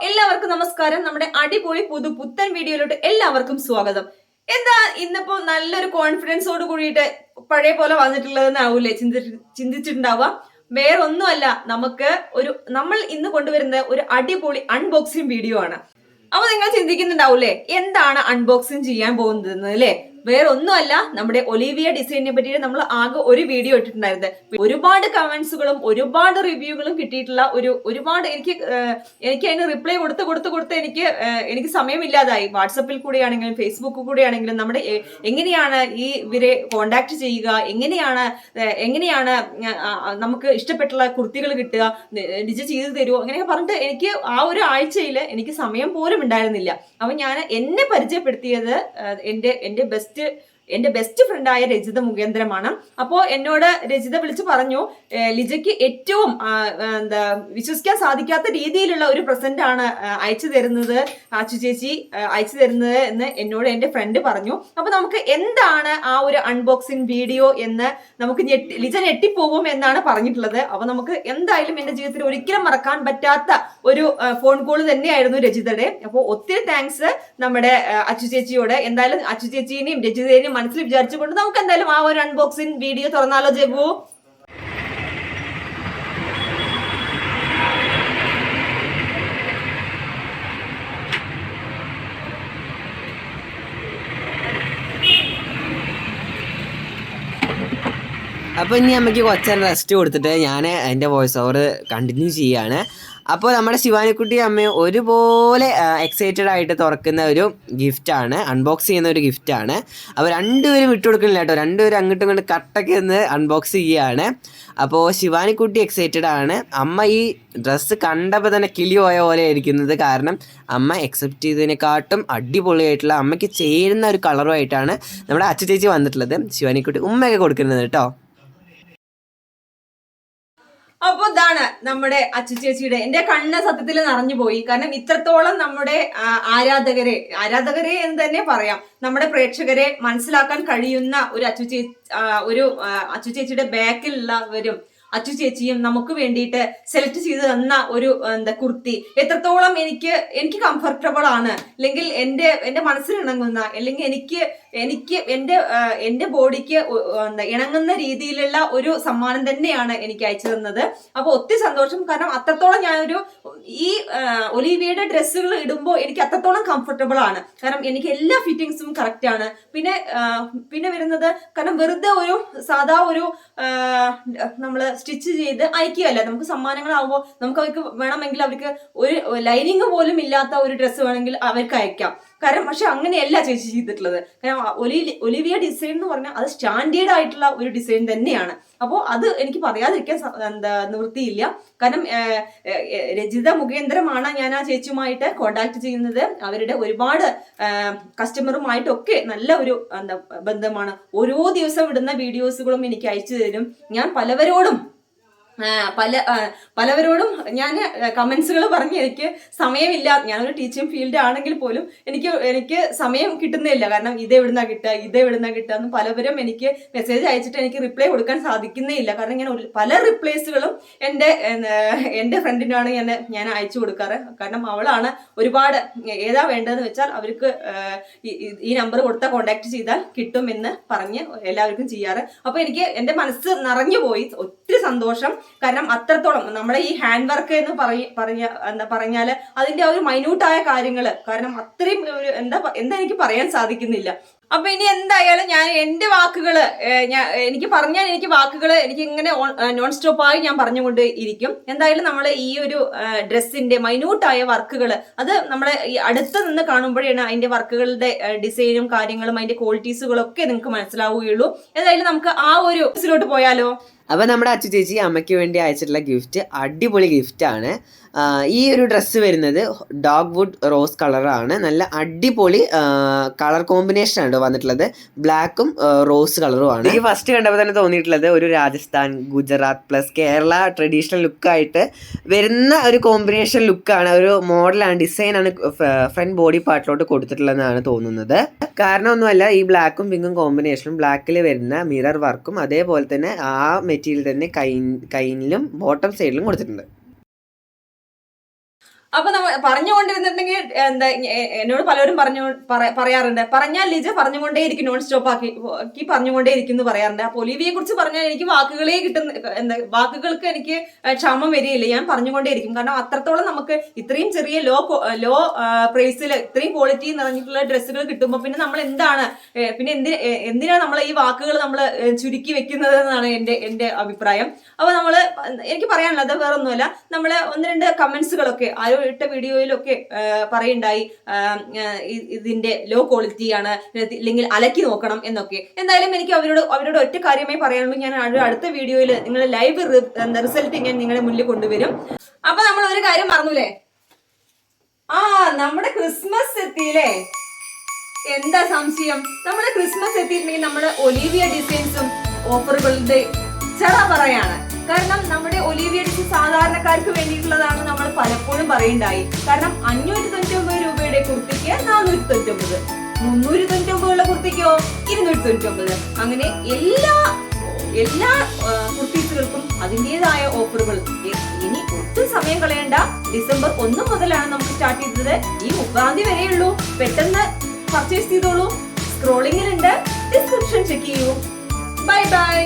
എല്ലാവർക്കും നമസ്കാരം. നമ്മുടെ അടിപൊളി പുത്തൻ വീഡിയോയിലോട്ട് എല്ലാവർക്കും സ്വാഗതം. എന്താ ഇന്നിപ്പോ നല്ലൊരു കോൺഫിഡൻസോട് കൂടിയിട്ട് പഴയ പോലെ വന്നിട്ടുള്ളതെന്നാവൂലേ ചിന്തിച്ചിട്ടുണ്ടാവുക. വേറൊന്നുമല്ല, നമ്മൾ ഇന്ന് കൊണ്ടുവരുന്ന ഒരു അടിപൊളി അൺബോക്സിംഗ് വീഡിയോ ആണ്. അപ്പൊ നിങ്ങൾ ചിന്തിക്കുന്നുണ്ടാവൂലേ എന്താണ് അൺബോക്സിംഗ് ചെയ്യാൻ പോകുന്നത് അല്ലേ? വേറെ ഒന്നുമല്ല, നമ്മുടെ ഒലിവിയ ഡിസൈനിനെ പറ്റിയിട്ട് നമ്മൾ ആകെ ഒരു വീഡിയോ ഇട്ടിട്ടുണ്ടായിരുന്നത്. ഒരുപാട് കമന്റ്സുകളും ഒരുപാട് റിവ്യൂകളും കിട്ടിയിട്ടുള്ള ഒരുപാട് എനിക്ക് അതിന് റിപ്ലൈ കൊടുത്ത് എനിക്ക് സമയമില്ലാതായി. വാട്സപ്പിൽ കൂടെയാണെങ്കിലും ഫേസ്ബുക്കിൽ കൂടെയാണെങ്കിലും നമ്മുടെ എങ്ങനെയാണ് ഇവരെ കോണ്ടാക്ട് ചെയ്യുക, എങ്ങനെയാണ് നമുക്ക് ഇഷ്ടപ്പെട്ടുള്ള കുർത്തികൾ കിട്ടുക, ഡിജ ചെയ്ത് തരുമോ, അങ്ങനെയൊക്കെ പറഞ്ഞിട്ട് എനിക്ക് ആ ഒരു ആഴ്ചയിൽ എനിക്ക് സമയം പോലും ഉണ്ടായിരുന്നില്ല. അപ്പൊ ഞാൻ എന്നെ പരിചയപ്പെടുത്തിയത് എന്റെ ബെസ്റ്റ് ഫ്രണ്ടായ രജിത മുഖേന്ദ്രമാണ്. അപ്പോൾ എന്നോട് രജിത വിളിച്ച് പറഞ്ഞു, ലിജയ്ക്ക് ഏറ്റവും വിശ്വസിക്കാൻ സാധിക്കാത്ത രീതിയിലുള്ള ഒരു പ്രസന്റ് ആണ് അയച്ചു തരുന്നത്, അച്ചു ചേച്ചി അയച്ചു തരുന്നത് എന്ന് എന്നോട് എന്റെ ഫ്രണ്ട് പറഞ്ഞു. അപ്പൊ നമുക്ക് എന്താണ് ആ ഒരു അൺബോക്സിംഗ് വീഡിയോ എന്ന് നമുക്ക് ലിജ ഞെട്ടിപ്പോകും എന്നാണ് പറഞ്ഞിട്ടുള്ളത്. അപ്പൊ നമുക്ക് എന്തായാലും എന്റെ ജീവിതത്തിൽ ഒരിക്കലും മറക്കാൻ പറ്റാത്ത ഒരു ഫോൺ കോൾ തന്നെയായിരുന്നു രജിതയുടെ. അപ്പോൾ ഒത്തിരി താങ്ക്സ് നമ്മുടെ അച്ചു ചേച്ചിയോട്. എന്തായാലും അച്ചു ചേച്ചീനെയും രജിതേനെയും മനസ്സിൽ വിചാരിച്ചുകൊണ്ട് നമുക്ക് എന്തായാലും ആ ഒരു അൺബോക്സിംഗ് വീഡിയോ തുറന്നാലോ ജഗു? അപ്പോൾ ഇനി അമ്മയ്ക്ക് കുറച്ചേരം റെസ്റ്റ് കൊടുത്തിട്ട് ഞാൻ എൻ്റെ വോയിസ് ഓവർ കണ്ടിന്യൂ ചെയ്യുകയാണ്. അപ്പോൾ നമ്മുടെ ശിവാനിക്കുട്ടി അമ്മയും ഒരുപോലെ എക്സൈറ്റഡ് ആയിട്ട് തുറക്കുന്ന ഒരു ഗിഫ്റ്റാണ്, അൺബോക്സ് ചെയ്യുന്ന ഒരു ഗിഫ്റ്റാണ്. അപ്പോൾ രണ്ടുപേരും വിട്ടുകൊടുക്കുന്നില്ല കേട്ടോ, രണ്ടുപേരും അങ്ങോട്ടും ഇങ്ങോട്ട് കട്ടൊക്കെ ഒന്ന് അൺബോക്സ് ചെയ്യുകയാണ്. അപ്പോൾ ശിവാനിക്കുട്ടി എക്സൈറ്റഡ് ആണ്. അമ്മ ഈ ഡ്രസ്സ് കണ്ടപ്പോൾ തന്നെ കിളി പോയ പോലെ ഇരിക്കുന്നത്. കാരണം അമ്മ എക്സെപ്റ്റ് ചെയ്തതിനെക്കാട്ടും അടിപൊളിയായിട്ടുള്ള അമ്മയ്ക്ക് ചേരുന്ന ഒരു കളറുമായിട്ടാണ് നമ്മുടെ അച്ചു ചേച്ചി വന്നിട്ടുള്ളത്. ശിവാനിക്കുട്ടി ഉമ്മയൊക്കെ കൊടുക്കുന്നത് കേട്ടോ. അപ്പൊ ഇതാണ് നമ്മുടെ അച്ചു ചേച്ചിയുടെ. എന്റെ കണ്ണ് സത്യത്തിൽ നിറഞ്ഞു പോയി. കാരണം ഇത്രത്തോളം നമ്മുടെ ആരാധകരെ എന്ന് തന്നെ പറയാം, നമ്മുടെ പ്രേക്ഷകരെ മനസ്സിലാക്കാൻ കഴിയുന്ന ഒരു അച്ചു ചേച്ചിയുടെ ബാക്കിലുള്ളവരും അച്ചു ചേച്ചിയും നമുക്ക് വേണ്ടിയിട്ട് സെലക്ട് ചെയ്ത് തന്ന ഒരു കുർത്തി എത്രത്തോളം എനിക്ക് കംഫർട്ടബിൾ ആണ്, അല്ലെങ്കിൽ എന്റെ മനസ്സിനിണങ്ങുന്ന, അല്ലെങ്കിൽ എനിക്ക് എന്റെ ബോഡിക്ക് ഇണങ്ങുന്ന രീതിയിലുള്ള ഒരു സമ്മാനം തന്നെയാണ് എനിക്ക് അയച്ചു തന്നത്. അപ്പൊ ഒത്തിരി സന്തോഷം. കാരണം അത്രത്തോളം ഈ ഒലിവിയയുടെ ഡ്രസ്സുകൾ ഇടുമ്പോൾ എനിക്ക് അത്രത്തോളം കംഫർട്ടബിൾ ആണ്. കാരണം എനിക്ക് എല്ലാ ഫിറ്റിങ്സും കറക്റ്റ് ആണ്. പിന്നെ വരുന്നത്, കാരണം വെറുതെ ഒരു സാധാ ഒരു നമ്മള് സ്റ്റിച്ച് ചെയ്ത് അയക്കുകയല്ല. നമുക്ക് സമ്മാനങ്ങളാവുമ്പോൾ നമുക്ക് അവർക്ക് വേണമെങ്കിൽ അവർക്ക് ഒരു ലൈനിങ് പോലും ഇല്ലാത്ത ഒരു ഡ്രസ്സ് വേണമെങ്കിൽ അവർക്ക് അയക്കാം. കാരണം പക്ഷെ അങ്ങനെയല്ല ചേച്ചി ചെയ്തിട്ടുള്ളത്. കാരണം ഒലിവിയ ഡിസൈൻ എന്ന് പറഞ്ഞാൽ അത് സ്റ്റാൻഡേർഡ് ആയിട്ടുള്ള ഒരു ഡിസൈൻ തന്നെയാണ്. അപ്പോൾ അത് എനിക്ക് പറയാതിരിക്കാൻ നിവൃത്തിയില്ല. കാരണം രജിത മുഖേന്ദ്രമാണ് ഞാൻ ആ ചേച്ചിയുമായിട്ട് കോണ്ടാക്ട് ചെയ്യുന്നത്. അവരുടെ ഒരുപാട് കസ്റ്റമറുമായിട്ടൊക്കെ നല്ല ഒരു ബന്ധമാണ്. ഓരോ ദിവസം ഇടുന്ന വീഡിയോസുകളും എനിക്ക് അയച്ചു തരും. ഞാൻ പലവരോടും ഞാൻ കമന്റ്സുകൾ പറഞ്ഞ് എനിക്ക് സമയമില്ല. ഞാനൊരു ടീച്ചിങ് ഫീൽഡ് ആണെങ്കിൽ പോലും എനിക്ക് സമയം കിട്ടുന്നില്ല. കാരണം ഇതെവിടുന്നാ കിട്ടുക എന്ന് പലവരും എനിക്ക് മെസ്സേജ് അയച്ചിട്ട് എനിക്ക് റിപ്ലൈ കൊടുക്കാൻ സാധിക്കുന്നേ ഇല്ല. കാരണം ഞാൻ പല റിപ്ലൈസുകളും എൻ്റെ ഫ്രണ്ടിനാണ് ഞാൻ അയച്ചു കൊടുക്കാറ്. കാരണം അവളാണ് ഒരുപാട് ഏതാ വേണ്ടതെന്ന് വെച്ചാൽ അവർക്ക് ഈ നമ്പർ കൊടുത്താൽ കോണ്ടാക്ട് ചെയ്താൽ കിട്ടുമെന്ന് പറഞ്ഞ് എല്ലാവർക്കും ചെയ്യാറ്. അപ്പൊ എനിക്ക് എൻ്റെ മനസ്സ് നിറഞ്ഞു പോയി. ഒത്തിരി സന്തോഷം. കാരണം അത്രത്തോളം നമ്മുടെ ഈ ഹാൻഡ് വർക്ക് എന്ന് പറഞ്ഞാല് അതിന്റെ ഒരു മൈന്യൂട്ടായ കാര്യങ്ങള്, കാരണം അത്രയും എന്താ എനിക്ക് പറയാൻ സാധിക്കുന്നില്ല. അപ്പൊ ഇനി എന്തായാലും ഞാൻ എന്റെ വാക്കുകള് എനിക്ക് ഇങ്ങനെ നോൺ സ്റ്റോപ്പായി ഞാൻ പറഞ്ഞുകൊണ്ട് ഇരിക്കും. എന്തായാലും നമ്മൾ ഈ ഒരു ഡ്രസ്സിന്റെ മൈന്യൂട്ടായ വർക്കുകൾ അത് നമ്മളെ ഈ അടുത്ത് നിന്ന് കാണുമ്പോഴാണ് അതിന്റെ വർക്കുകളുടെ ഡിസൈനും കാര്യങ്ങളും അതിന്റെ ക്വാളിറ്റീസുകളും ഒക്കെ നിങ്ങൾക്ക് മനസ്സിലാവുകയുള്ളൂ. എന്തായാലും നമുക്ക് ആ ഒരു ഡ്രസ്സിലോട്ട് പോയാലോ? അപ്പോൾ നമ്മുടെ അച്ചു ചേച്ചി അമ്മയ്ക്ക് വേണ്ടി അയച്ചിട്ടുള്ള ഗിഫ്റ്റ് അടിപൊളി ഗിഫ്റ്റാണ്. ഈ ഒരു ഡ്രസ്സ് വരുന്നത് ഡോഗ് വുഡ് റോസ് കളറാണ്. നല്ല അടിപൊളി കളർ കോമ്പിനേഷൻ ആണ് വന്നിട്ടുള്ളത്. ബ്ലാക്കും റോസ് കളറുമാണ്. എനിക്ക് ഫസ്റ്റ് കണ്ടപ്പോൾ തന്നെ തോന്നിയിട്ടുള്ളത് ഒരു രാജസ്ഥാൻ, ഗുജറാത്ത് പ്ലസ് കേരള ട്രഡീഷണൽ ലുക്കായിട്ട് വരുന്ന ഒരു കോമ്പിനേഷൻ ലുക്കാണ്, ഒരു മോഡലാണ്, ഡിസൈനാണ് ഫ്രണ്ട് ബോഡി പാർട്ടിലോട്ട് കൊടുത്തിട്ടുള്ളതെന്നാണ് തോന്നുന്നത്. കാരണം ഒന്നുമല്ല, ഈ ബ്ലാക്കും പിങ്കും കോമ്പിനേഷനും ബ്ലാക്കിൽ വരുന്ന മിറർ വർക്കും അതേപോലെ തന്നെ ആ മെറ്റീരിയൽ തന്നെ കൈനിലും ബോട്ടം സൈഡിലും കൊടുത്തിട്ടുണ്ട്. അപ്പൊ നമ്മൾ പറഞ്ഞുകൊണ്ടിരുന്നിട്ടുണ്ടെങ്കിൽ എന്താ എന്നോട് പലരും പറയാറുണ്ട്, പറഞ്ഞാൽ ലിജ പറഞ്ഞുകൊണ്ടേയിരിക്കും, നോൺ സ്റ്റോപ്പ് ആക്കി പറഞ്ഞുകൊണ്ടേയിരിക്കും എന്ന് പറയാറുണ്ട്. അപ്പൊ ഒലിവിയെ കുറിച്ച് പറഞ്ഞാൽ എനിക്ക് വാക്കുകളെ വാക്കുകൾക്ക് എനിക്ക് ക്ഷമ വരികയില്ല. ഞാൻ പറഞ്ഞുകൊണ്ടേയിരിക്കും. കാരണം അത്രത്തോളം നമുക്ക് ഇത്രയും ചെറിയ ലോ പ്രൈസിൽ ഇത്രയും ക്വാളിറ്റി നിറഞ്ഞിട്ടുള്ള ഡ്രസ്സുകൾ കിട്ടുമ്പോൾ പിന്നെ നമ്മൾ എന്താണ് പിന്നെ എന്തിനാണ് നമ്മൾ ഈ വാക്കുകൾ നമ്മൾ ചുരുക്കി വെക്കുന്നത് എന്നാണ് എന്റെ അഭിപ്രായം. അപ്പൊ എനിക്ക് പറയാനുള്ളത് വേറെ ഒന്നുമല്ല, നമ്മള് 1-2 കമന്റ്സുകളൊക്കെ ആരോ ഇട്ട വീഡിയോയിലൊക്കെ പറയുണ്ടായി ഇതിന്റെ ലോ ക്വാളിറ്റി ആണ്, ഇല്ലെങ്കിൽ അലക്കി നോക്കണം എന്നൊക്കെ. എന്തായാലും എനിക്ക് അവരോട് ഒറ്റ കാര്യമേ പറയാനുള്ളൂ. ഞാൻ അടുത്ത വീഡിയോയിൽ നിങ്ങൾ ലൈവ് റിസൾട്ട് ഞാൻ നിങ്ങളുടെ മുന്നിൽ കൊണ്ടുവരും. അപ്പൊ നമ്മൾ ഒരു കാര്യം പറഞ്ഞൂലേ, നമ്മുടെ ക്രിസ്മസ് എത്തിയില്ലേ? എന്താ സംശയം? നമ്മുടെ ക്രിസ്മസ് എത്തിയിട്ടുണ്ടെങ്കിൽ നമ്മുടെ ഒലിവിയ ഡിസൈൻസും ഓഫറുകളുടെ പറയാണ്. കാരണം നമ്മുടെ ഒലിവിയ ഡിസൈൻ സാധാരണക്കാർക്ക് വേണ്ടിയിട്ടുള്ളതാണ് നമ്മൾ പലപ്പോഴും പറയുണ്ടായി. കാരണം 599 രൂപയുടെ കുർത്തിക്ക് 499, 399 കുർത്തിക്കോ 299. അങ്ങനെ എല്ലാ കുർത്തീസുകൾക്കും അതിൻ്റെതായ ഓഫറുകൾ. ഇനി ഒട്ടും സമയം കളയണ്ട, ഡിസംബർ 1 മുതലാണ് നമുക്ക് സ്റ്റാർട്ട് ചെയ്തത്. ഈ 30 വരെയുള്ളൂ. പെട്ടെന്ന് പർച്ചേസ് ചെയ്തോളൂ. സ്ക്രോളിങ്ങിലുണ്ട്, ഡിസ്ക്രിപ്ഷൻ ചെക്ക് ചെയ്യൂ. Bye bye.